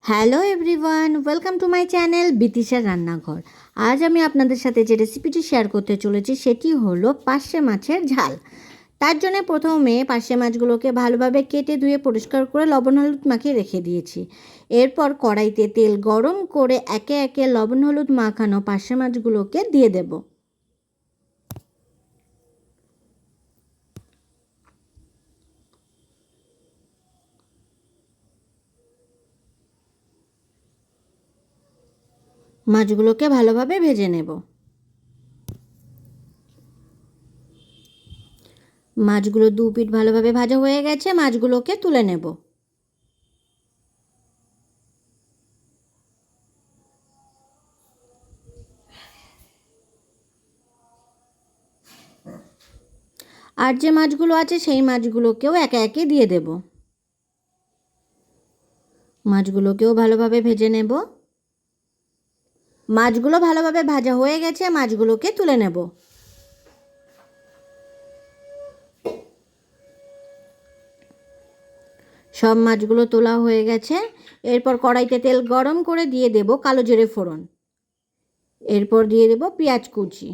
Hello everyone, welcome to my channel বিতিশার রান্নাঘর। আজ আমি আপনাদের সাথে যে রেসিপিটি শেয়ার করতে চলেছি সেটি হলো পার্শে মাছের ঝাল। তার জন্য প্রথমে পার্শে মাছগুলোকে ভালোভাবে কেটে ধুয়ে পরিষ্কার করে লবণ হলুদ মাখিয়ে রেখে দিয়েছি। এরপর কড়াইতে তেল গরম করে একে একে লবণ হলুদ মাখানো পার্শে মাছগুলোকে দিয়ে দেব। মাছগুলোকে ভালোভাবে ভেজে নেব। মাছগুলো দু পিঠ ভালোভাবে ভাজা হয়ে গেছে, মাছগুলোকে তুলে নেব। আর যে মাছগুলো আছে সেই মাছগুলোকেও একে একে দিয়ে দেব। মাছগুলোকেও ভালোভাবে ভেজে নেব। মাছগুলো ভালোভাবে ভাজা হয়ে গেছে, মাছগুলোকে তুলে নেব। সব মাছগুলো তোলা হয়ে গেছে। এরপর কড়াইতে তেল গরম করে দিয়ে দেব কালো জিরে ফোড়ন। এরপর দিয়ে দেব পেঁয়াজ কুচি।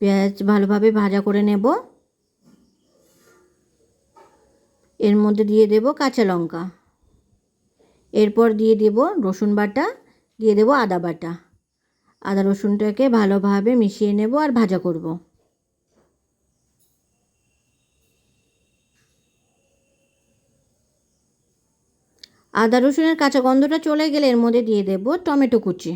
পেঁয়াজ ভালোভাবে ভাজা করে নেব। এর মধ্যে দিয়ে দেব কাঁচা লঙ্কা। এরপর দিয়ে দেব রসুন বাটা, দিয়ে দেব আদা বাটা। আদা রসুনটাকে ভালোভাবে মিশিয়ে নেব আর ভাজা করব। আদা রসুনের কাঁচা গন্ধটা চলে গেলে এর মধ্যে দিয়ে দেব টমেটো কুচি।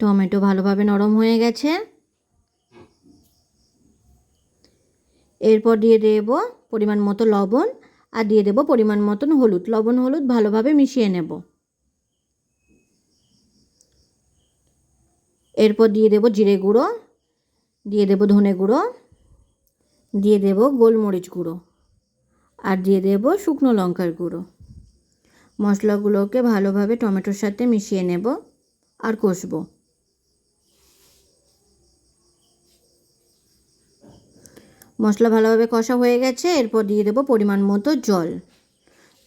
টমেটো ভালোভাবে নরম হয়ে গেছে। এরপর দিয়ে দেব পরিমাণ মতো লবণ আর দিয়ে দেব পরিমাণ মতন হলুদ। লবণ হলুদ ভালোভাবে মিশিয়ে নেব। এরপর দিয়ে দেব জিরে গুঁড়ো, দিয়ে দেব ধনে গুঁড়ো, দিয়ে দেব গোলমরিচ গুঁড়ো আর দিয়ে দেব শুকনো লঙ্কার গুঁড়ো। মশলাগুলোকে ভালোভাবে টমেটোর সাথে মিশিয়ে নেব আর কষবো। মশলা ভালোভাবে কষা হয়ে গেছে। এরপর দিয়ে দেব পরিমাণ মতো জল।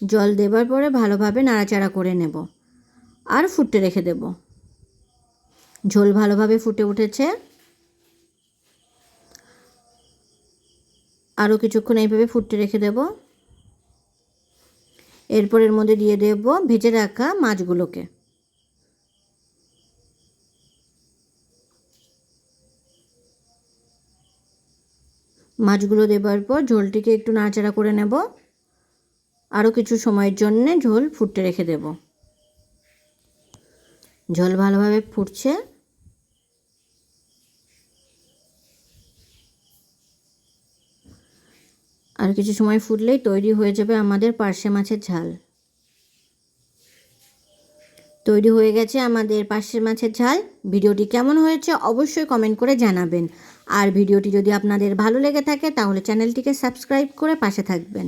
জল দেবার পরে ভালোভাবে নাড়াচাড়া করে নেব আর ফুটতে রেখে দেব। ঝোল ভালোভাবে ফুটে উঠেছে। আরও কিছুক্ষণ এইভাবে ফুটতে রেখে দেব। এরপর এর মধ্যে দিয়ে দেব ভেজে রাখা মাছগুলোকে। মাছগুলো দেবার পর ঝোলটিকে একটু নাড়াচাড়া করে নেব। আরও কিছু সময়ের জন্য ঝোল ফুটতে রেখে দেব। ঝোল ভালোভাবে ফুটছে। আর কিছু সময় ফুটলেই তৈরি হয়ে যাবে আমাদের পার্শে মাছের ঝাল। তৈরি হয়ে গেছে আমাদের পার্শে মাছের ঝাল। ভিডিওটি কেমন হয়েছে অবশ্যই কমেন্ট করে জানাবেন। আর ভিডিওটি যদি আপনাদের ভালো লেগে থাকে তাহলে চ্যানেলটিকে সাবস্ক্রাইব করে পাশে থাকবেন।